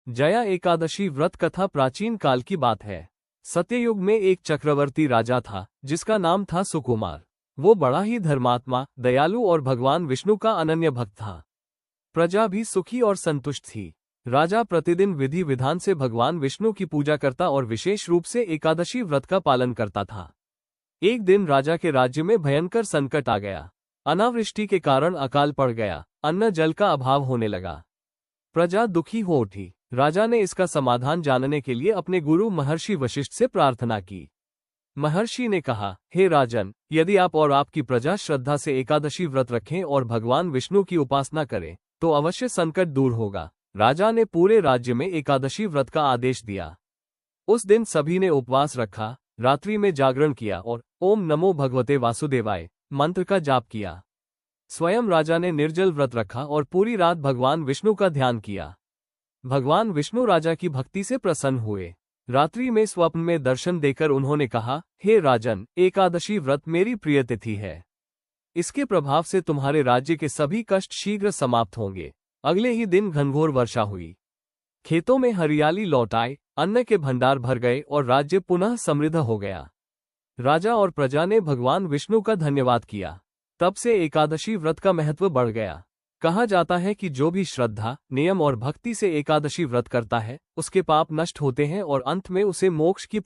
जया एकादशी व्रत कथा प्राचीन काल की बात है। सत्ययुग में एक चक्रवर्ती राजा था जिसका नाम था सुकुमार। वो बड़ा ही धर्मात्मा, दयालु और भगवान विष्णु का अनन्य भक्त था। प्रजा भी सुखी और संतुष्ट थी। राजा प्रतिदिन विधि विधान से भगवान विष्णु की पूजा करता और विशेष रूप से एकादशी व्रत का पालन करता था। एक दिन राजा के राज्य में भयंकर संकट आ गया। अनावृष्टि के कारण अकाल पड़ गया, अन्न जल का अभाव होने लगा। प्रजा दुखी हो उठी। राजा ने इसका समाधान जानने के लिए अपने गुरु महर्षि वशिष्ठ से प्रार्थना की। महर्षि ने कहा, हे राजन, यदि आप और आपकी प्रजा श्रद्धा से एकादशी व्रत रखें और भगवान विष्णु की उपासना करें तो अवश्य संकट दूर होगा। राजा ने पूरे राज्य में एकादशी व्रत का आदेश दिया। उस दिन सभी ने उपवास रखा, रात्रि में जागरण किया और ओम नमो भगवते वासुदेवाय मंत्र का जाप किया। स्वयं राजा ने निर्जल व्रत रखा और पूरी रात भगवान विष्णु का ध्यान किया। भगवान विष्णु राजा की भक्ति से प्रसन्न हुए। रात्रि में स्वप्न में दर्शन देकर उन्होंने कहा, हे राजन, एकादशी व्रत मेरी प्रिय तिथि है। इसके प्रभाव से तुम्हारे राज्य के सभी कष्ट शीघ्र समाप्त होंगे। अगले ही दिन घनघोर वर्षा हुई। खेतों में हरियाली लौट आई, अन्न के भंडार भर गए और राज्य पुनः समृद्ध हो गया। राजा और प्रजा ने भगवान विष्णु का धन्यवाद किया। तब से एकादशी व्रत का महत्व बढ़ गया। कहा जाता है कि जो भी श्रद्धा, नियम और भक्ति से एकादशी व्रत करता है, उसके पाप नष्ट होते हैं और अंत में उसे मोक्ष की